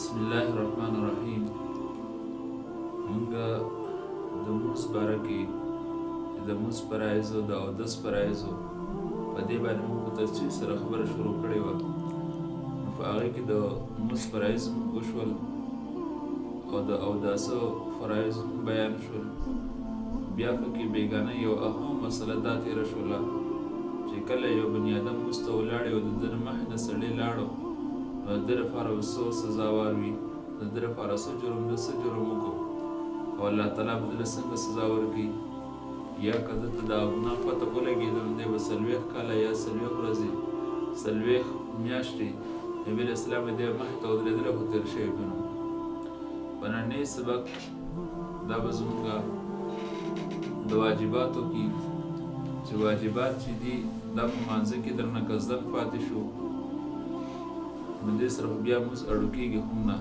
بسم الله الرحمن الرحیم. مونږه د موز باره کې د موز فرایضو د اودس فرایضو په دې باندې موږ په تفصیل سره خبره شروع کړې وه. نو په هغې کې د موز فرایض وشول او د اوداسو فرایض بیان شول. بیا پکې بیګانه یو اهم مسله دا تېره شوله چې کله یو بني ادم موز ته ولاړ او د ده نه مخې نه سړی لاړو نو د ده لپاره به څه سزاوار وي، د ده لپاره څه جرم ده، څه جرم وکړو او الله تعالی به ده څنګه سزا ورکوي. یا که ده ته دا ګناه پته ولګېده نو دی به 40 کاله یا 40 ورځې 40 میاشتې نبي علیه السلام دی مخې ته ودرېدلی خو تېر شوی که نه. په نننی سبق دا به زمونږ د واجباتو کې چې واجبات چې دي دا په مانځه کې درنه که زده پاتې شو نو دې سره خو بیا موږ اړو کېږي هم نه.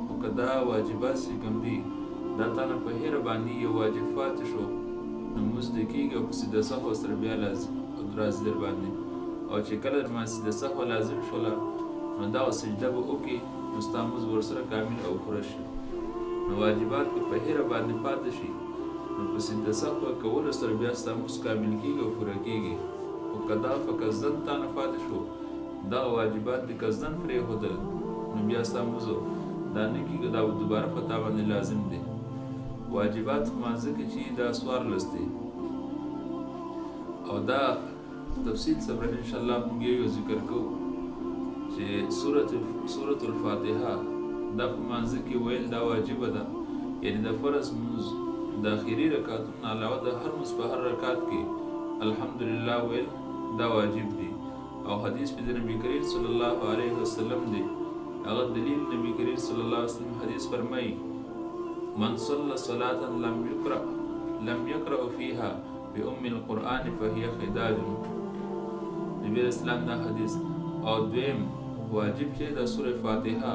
خو که دا واجبات چې کوم دي دا تا نه په هیره باندې یو واجب پاتې شو نو موږ دې کېږي او په سیده صحو سره بیا راځي در باندې. او چې کله در باندې سیده صحو لازم شوله نو دغه سجده به وکړي نو ستا موږ ورسره کامل او پوره شي. نو واجبات که په هیره باندې پاتې شي نو په سیده صحو کولو سره بیا ستا موږ کامل کېږي او پوره کېږي. خو که دا په قصدن تا نه پاتې شو دغه واجبات د قصدن پرېښودل نو بیا ستا موږ دا نه کېږي، دا دوباره په تا باندې لازم دی. واجبات په مانځه کې چې دا 14 دی او دا تفصیل سره انشاءالله موږ یو ذکر کوو چې سورة الفاتحه دا په مانځه کې ویل دا واجبه ده. یعنی د فرض مونځ د اخري رکعتونو علاوه د هر مونځ په هر رکعت کې الحمدلله ویل دا واجب دی. او حدیث په نبی کریم صلی الله علیه وسلم دی. هغه دلیل نبی کریم صلی الله علیه وسلم حدیث فرمایي من صلى صلاة لم يقرأ فيها بأم القرآن فهي خداج. نبی اسلام دا حدیث. او دویم واجب چې د سوره فاتحه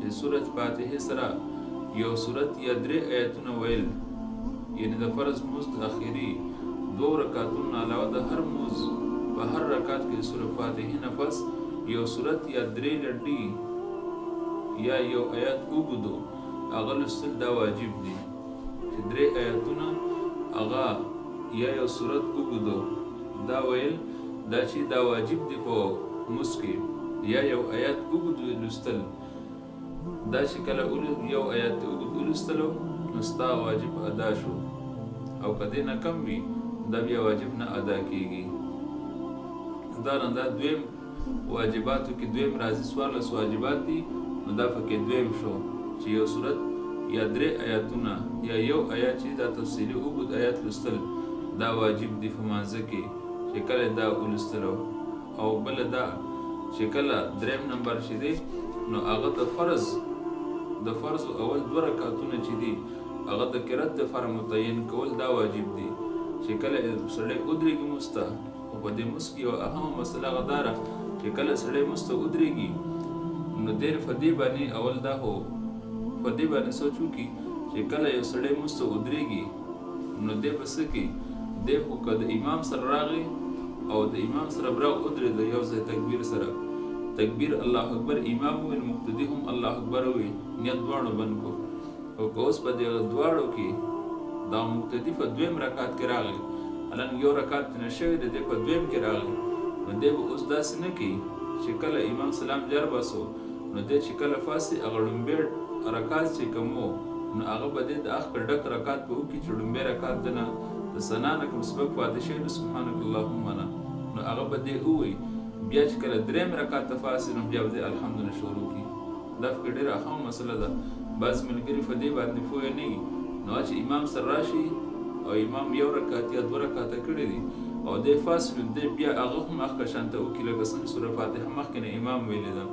د سوره فاتحه سره یو سورت یا 3 آیتونه ویل، یعنی د فرض مونځ د اخري 2 رکعتونو علاوه د هر مونځ په هر رکعت کې د سوره فاتحه نه پس یو سورت یا 3 لنډي یا یو آیت وګدو هغه لوستل دا واجب دی. چې 3 آیتونه هغه یا یو سورت وګدو دا ویل دا چې دا واجب دی په مونځ کې. یا یو آیت وګدو لوستل دا چې کله یو آیت ولوستلو نو ستا واجب ادا شو، او که دې نه کم وي دا بیا واجب نه ادا کېږي. دا دویم واجباتو کې دویم راځي 14 واجبات دي نو دا پکې دویم شو چې یو صورت یا 3 آیاتونه یا یو آیات چې دا تفصیلي اوږد آیات لوستل دا واجب دی په مانځه کې چې کله دا ولوستلو. او بل دا چې کله 3 نمبر چې دی نو هغه د فرض اول 2 رکعتونه چې دي هغه د قرات لپاره متعین کول دا واجب دي. چې کله سړی ودرېږي مسته او په دې مسکې یو اهم مسله هغه دا ده چې کله سړی مسته ودرېږي نو دې په دې باندې اول دا هو په دې باندې سوچ وکړي چې کله یو سړی مسته ودرېږي نو دې به څه کوي. دې خو که د امام سره راغی او د امام سره براغ ودرېد یو ځای تکبیر سره تکبیر الله اکبر امام ویل مقتدی هم الله اکبر وی نیت دواړو بند کو. او که اوس په دې دواړو کې دا مقتدی په 2 رکعت کې راغلی الان یو رکعت نه شوی دی په 2 کې راغلی نو دی به اوس داسې نه کوي چې کله امام سلام جر باسو نو دی چې کله فاسي هغه لومبی رکعت چې کوم نو هغه به دی د اخر ډک رکعت به وکړي چې لومبی رکعت د نه د ثنا نه کوم سبق پاتې شوی د سبحانک اللهم نه نو هغه به دی ووایي. بیا چې کله 3 رکعت ته فاسي نو بیا به دی الحمدلله شروع کړي. دا فکر ډېره اهم مسله ده. بعض ملګري په دې باندې پوه نه وي نو چې امام سره راشي او امام یو رکعت یا 2 رکعته کړي دي او دی فاصل دی بیا هغه هم مخکې شانته وکړي لکه څنګه سوره فاتحه مخکې نه امام ویلې ده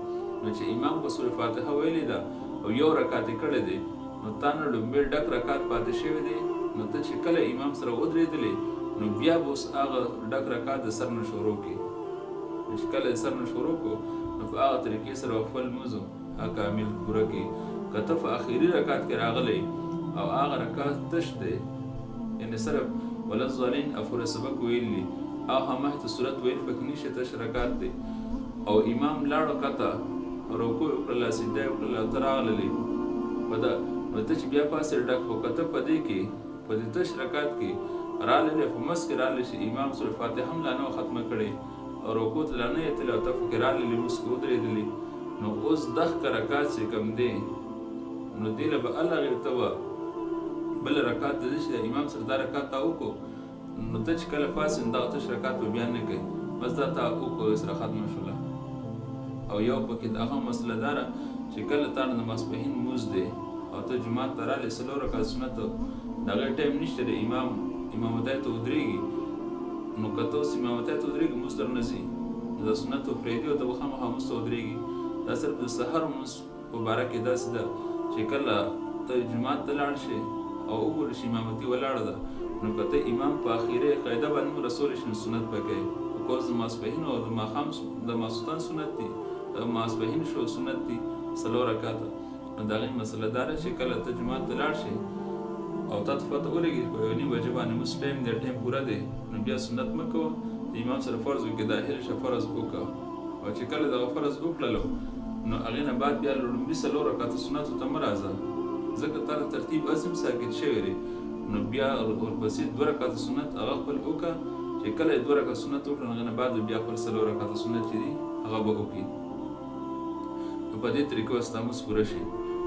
نو چې امام په سوره فاتحه ویلې ده او یو رکعت یې کړی دی نو تا نه لومبی ډک رکعت پاتې شوی دی نو ته چې کله امام سره ودرېدلې نو بیا به اوس هغه ډک رکعت د سر نه شروع کړي. چې کله د سر نه شروع کړو نو په هغه طریقې سره خپل لمونځ کامل پوره کړي. که ته په اخري رکعت کې راغلی او هغه رکعت تش دی یعنې صرف وللضالین افور سبق ویلي او همه ته صورت ویل پکې نشته تش رکعت دی او امام لاړو کته رکوع یې وکړله سجده یې وکړله ته راغللې نو ته چې بیا پاسې ډک خو که ته په دې کې په دې تش رکعت کې راللې په منځ کې رالې چې امام سورة فاتحه هم لا نه وه ختمه کړې او رکوع ته لا نه ایتلې او ته پکې راللې منځ کې ودرېدلې نو اوس دغه رکعت چې کوم دی نو دې له به الله غیر ته به بل رکعت ته ځي چې د امام سره دا رکعت تا وکړو نو ته چې کله پاسې دغه تش رکعت به بیا نه کوې بس دا تا وکړو سره ختمه شوله او یو پکې دغه مسله دا ده چې کله تا نه د ماسپښین لمونځ دی او ته جومات ته رالې 4 رکعت سنت د هغې ټایم نشته د امامتۍ ته ودرېږي نو که ته اوس امامتۍ ته ودرېږي لمونځ در نه ځي د سنتو پرېږدي او ته به خامخا لمونځ ته ودرېږي دا صرف د سحر لمونځ په باره کې داسې ده چې کله ته جومات ته لاړ شې او وګورې چې امامتي ولاړه ده نو که ته امام په اخرې قاعده باندې هم رسولی شي نو سنت به کوې بکوز د ماسپښین او د ماښام د ماسخوتن سنت دي د ماسپښین شو سنت دي 4 رکعته نو د هغې مسله دا ده چې کله ته جومات ته لاړ شې او تا ته پته ولګي په یو نیم بجې باندې مونځ ټایم دی ټایم پوره دی نو بیا سنت مه کوه د امام سره فرض وکړې داخل شه فرض وکړه او چې کله دغه فرض وکړلو نو هغې نه بعد بیا لومړي 4 رکعته سنتو ته مه راځه ځکه تا د ترتیب اصم ساکت شوی دی نو بیا ورپسې 2 رکعته سنت هغه خپل وکړه چې کله یې 2 رکعته سنت وکړه نو هغې نه بعد بیا خپل 4 رکعته سنت چې دي هغه به وکړي نو په دې طریقو به ستا لمونځ پوره شي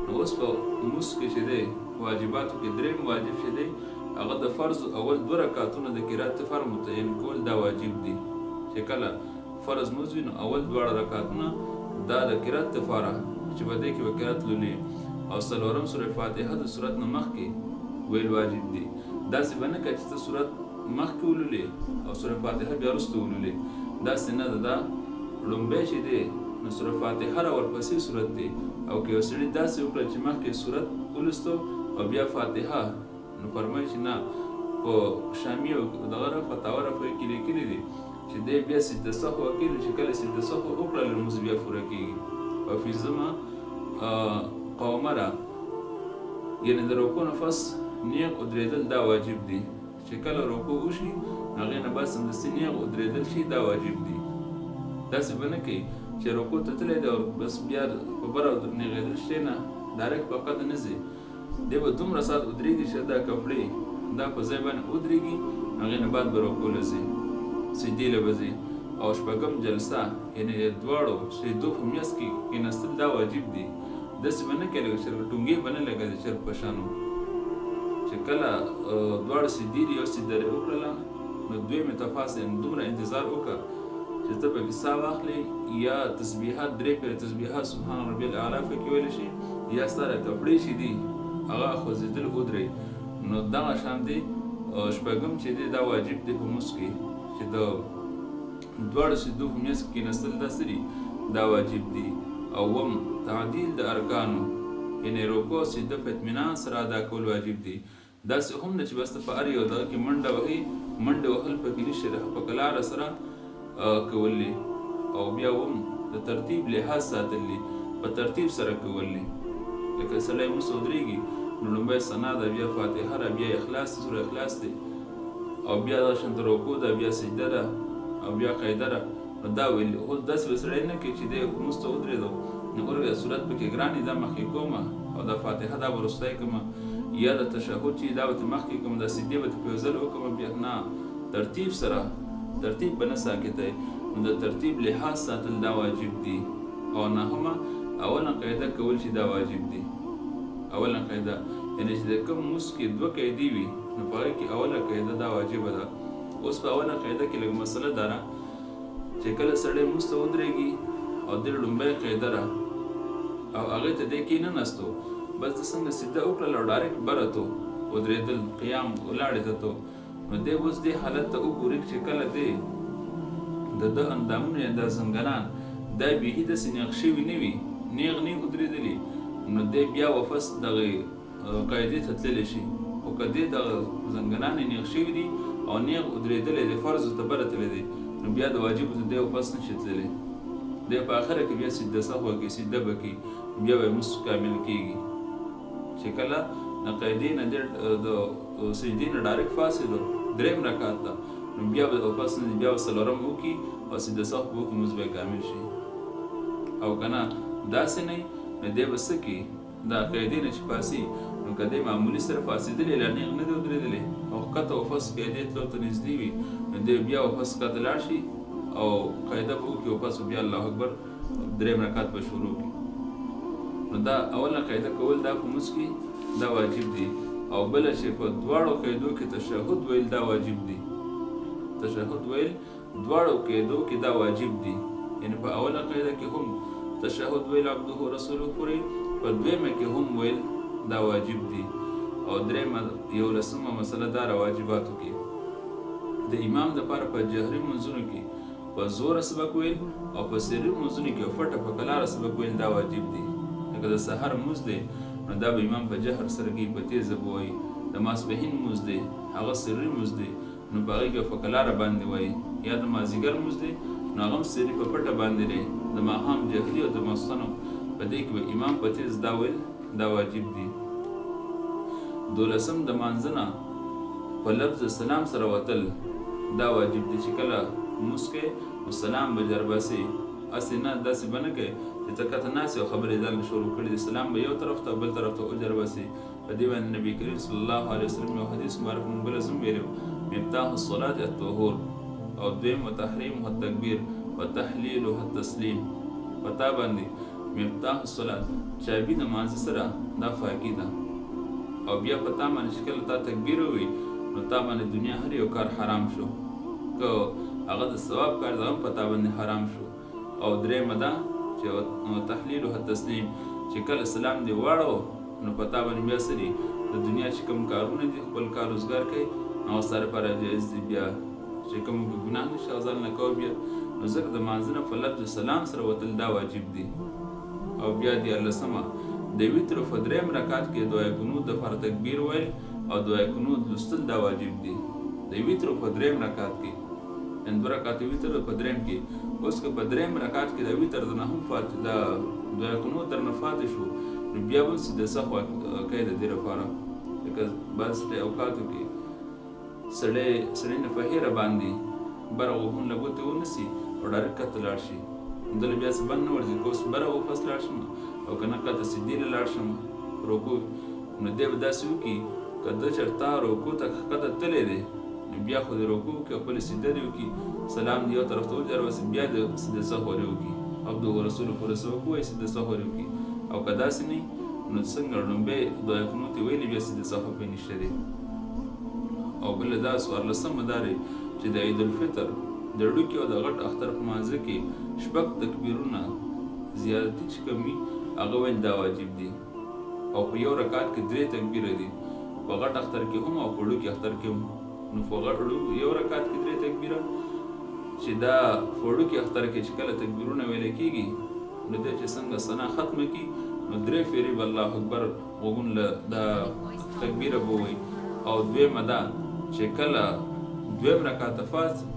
نو اوس په لمونځ کې چې دی واجباتو کې درېیم واجب چې دی هغه د فرض اول 2 رکعتونه د قرات فرض متعین کول دا واجب دي چې کله فرض لمونځ وي نو اول 2 رکعتونه دا د قرات لپاره چې په دې کې به قرات لولي او څلورم سورة فاتحه د سورت نه مخکې ویل واجب دي داسې به نه کوه چې ته سورت مخکې ولولې او سورة فاتحه بیا وروسته ولولې داسې نه ده دا لومبی چې دی نو سورة فاتحه را ورپسې سورت دی او که یو سړي داسې وکړه چې مخکې سورت ولوستو او بیا فاتحه نو فرمایي چې نه په شامي او دغه فتاوا رفعي کې لیکلي دي چې دی بیا سجده سهو وکړي چې کله سجده سهو وکړه لمونځ بیا پوره کېږي او فی ذمه قومه را یعنې د رکوع نه پس نیغ ودرېدل دا واجب دي چې کله رکوع وشي هغې نه بعد سمدستي نیغ ودرېدل شي دا واجب دي داسې به نه کوي چې رکوع ته تللی دی او بس بیا په بره نیغېدل شي نه ډایرکټ په قد نه ځي دی به دومره ساعت ودرېږي چې دا کپړې دا په ځای باندې ودرېږي هغې نه بعد به رکوع له ځي سجدې له به ځي او شپږم جلسه یعنې دواړو سجدو په میاشت کې کېناستل دا واجب دي داسې به نه کوي لکه چرګ ټونګې به نه لګوي د چرګ په شانو چې کله دواړه سجدې دي یو سجده یې وکړله نو دویمې ته پاس دومره انتظار وکړه چې ته پکې ساه واخلې یا تسبیحات 3 پېره تسبیحات سبحان ربي الاعلی پکې ویلی شي یا ستا کپړې چې دي هغه خوځېدل ودرې نو دغه شان دی شپږم چې دی دا واجب دی په لمونځ کې چې د دواړو سجدو په میاشت کې کېناستل دا څه دي دا واجب دي اوم تعدیل د ارکانو یعنې رکوع سجده په اطمینان سره ادا کول واجب دي داسې هم نه چې بس ته په هر یو دغه کې منډه وهي منډه وهل پکې نشي په کلاره سره کولی او بیا هم د ترتیب لحاظ ساتلی په ترتیب سره کولی لکه سړی لمونځ ته ودرېږي نو لومبی ثنا ده بیا فاتحه ده بیا اخلاص ده سوره اخلاص دی او بیا دا شانته رکوع ده بیا سجده ده او بیا قاعده ده نو دا ویل اوس داسې به سړی نه کوي چې دی لمونځ ته ودرېدو نو ورګه صورت پکې ګرانې دا مخکې کومه او دا فاتحه دا به وروستی کومه یا د تشهد چې دا به ته مخکې کوم دا سجدې به ته په یو ځل وکړمه بیا نه ترتیب سره ترتیب به نه ساکتی نو د ترتیب لحاظ ساتل دا واجب دي او نهمه اوله قاعده کول چې دا واجب دي اوله قاعده یعنې چې د کوم لمونځ کې 2 قاعدې وي نو په هغې کې اوله قاعده دا واجبه ده اوس په اوله قاعده کې لږ مسله دا ده چې کله سړی لمونځ ته ودرېږي او د لومبۍ قاعده ده او هغې ته دی کېنناستو بس د څنګه سجده وکړله او ډایرکټ بره تو ودرېدل قیام ولاړې ته تو نو دی اوس دې حالت ته وګوري چې کله دی د ده اندامونه یا دا زنګنان دا بیخي داسې نیغ شوي نه وي نیغ نه ودرېدلي نو دی بیا واپس دغه قاعدې ته تللی شي خو که دی دغه زنګنان یې نیغ شوي دي او نیغ ودرېدلی دی فرضو ته بره تللی دی نو بیا د واجبو ته دی واپس نشي تللی دی په آخره کې بیا سجده سهو کوي سجده به کوي بیا به یې لمونځ کامل کېږي چې کله د قاعدې نه د سجدې نه ډایرکټ فاسدو 3 رکعت ده نو بیا به واپس نه بیا به 4 وکړي او سجده سهو به وکړي لمونځ به یې کامل شي او که نه داسې نه نو دی به څه کوي دا قاعدې نه چې پاسي نو که دی معمولي سره پاڅېدلی لا نیغ نه دی ودرېدلی او ښکته واپس قاعدې تلو ته نږدې وي نو دی بیا واپس ښکته لاړ شي او قاعده به وکړي واپس بیا الله اکبر درېیم رکعت به شروع کړي نو دا اوله قاعده کول دا په مونځ کې دا واجب دي او بله چې په دواړو قاعدو کې تشهد ویل دا واجب دي تشهد ویل دواړو قاعدو کې دا واجب دي یعنی په اوله قاعده کې هم تشهد ویل عبده رسوله پورې په دویمه کې هم ویل دا واجب دي او درېیمه 11مه مسله دا واجباتو کې د امام دپاره په جهري منځونو کې په زوره سبق ویل او په سري منځونو کې پټه په کلاره سبق ویل دا واجب دي لکه د سحر مونځ دی نو دا به امام په جهر سره کوي په تیزه به وایي د ماسپښین مونځ دی هغه سري مونځ دی نو په هغې کې په کلاره باندې وایي یا د مازدیګر مونځ دی نو هغه هم سري په پټه باندې دی د ماښام جهري او د ماخوستنو په دې کې به امام په تیز دا ویل دا واجب دي 12 د مانځه نه په لفظ سلام سره وتل دا واجب دي چې کله مونځ کوې نو سلام به جر باسې هسې نه داسې به نه کوې چې ته کته ناست او خبرې ځان شروع کړي دي سلام به یو طرف ته بل طرف ته وجر باسې په دې باندې نبي کریم صلی الله علیه وسلم یو حدیث مبارک مونږ بله هم ویلی مفتاح الصلاة الطهور او دویم وتحریمها التکبیر وتحلیلها التسلیم په تا باندې مفتاح الصلاة چابي د مانځه سره دا فاقي ده او بیا په تا باندې چې کله تا تکبیر ووایي نو تا باندې دنیا هر یو کار حرام شو که هغه د ثواب کار ده هم په تا باندې حرام شو او درېیمه ده چې تحلیلها التسلیم چې کله سلام دې واړو نو په تا باندې بیا څه دي د دنیا چې کوم کارونه دي خپل کار روزګار کوي هغه ستا لپاره جایز دي بیا چې کوم ګناه نشي هغه ځان نه کوو بیا نو ځکه د مانځه نه په لفظ سلام سره وتل دا واجب دي او بیا 14مه د وتر په درېیم رکعت کې دعای قنوت دپاره تکبیر ویل او دعای قنوت لوستل دا واجب دي د وتر په درېیم رکعت کې ان 2 رکعت وتر په درېیم کې اوس که په درېیم رکعت کې د وتر د نه هم فاتح د دعای قنوت درنه فاتح شو نو بیا به سیده سهو کوي د دې لپاره لکه بعض اوقاتو کې سړی نه په هیره باندې بره غوږونه له ګوتې ونیسي او ډایرکټ کته لاړ شي دله بیا څه بند نه ورځي که اوس بره واپس لاړ شم او که نه کته سیدې له لاړ شم رکوع نو دی به داسې وکړي که ده چېرته رکوع ته ښکته تللی دی نو بیا خو د رکوع وکړي او خپلې سیده دې وکړي سلام دې یو طرف ته وجروسي بیا د سیده سهو وکړي عبده رسوله پورې سبق ووایي سیده سهو وکړي او که داسې نه نو څنګه لومبی دعای قنوت یې ویلي بیا سیده سهو پرې نشته دی او بله دا 14مه دا دی چې د عید الفطر د ډوکي او د غټ اختر په مانځه کې شپږ تکبیرونه زیاتې چې کوم وي هغه ویل دا واجب دي او په یو رکعت کې 3 تکبیره دي په غټ اختر کې هم او په ډوکي اختر کې هم نو په یو رکعت کې 3 تکبیره چې دا په ډوکي اختر کې چې کله تکبیرونه ویل کېږي نو دی چې څنګه ثنا ختمه کړي نو 3 فیرې به الله اکبر غوږونه له دا تکبیره به ووایي او دویمه ده چې کله دویم رکعت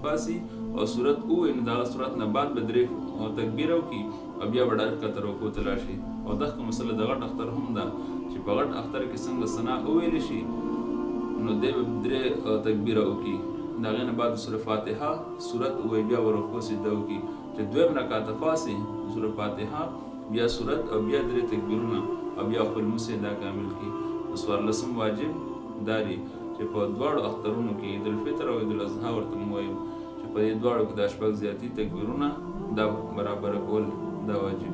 پاسي او صورت ووایي نو دغه صورت نه بعد به 3 تکبیره وکړي او بیا به ډایرکټ کته رکوع ته لاړ شي او دغه مسله د غټ اختر هم ده چې په غټ اختر کې څنګه ثنا وویلی شي نو دی به 3 تکبیره وکړي د هغې نه بعد سوره فاتحه صورت ووایي بیا به رکوع سجده وکړي چې دویم رکعت پاسي سوره فاتحه بیا صورت او بیا 3 تکبیرونه او بیا خپل لمونځ دا کامل کړي 14 واجب دا دی چې په دواړو اخترونو کې عید الفطر او عید الاضحی ورته وایو چې په دې دواړو کې د شپږ زیاتې تکبیرونه دا برابر کول دا واجب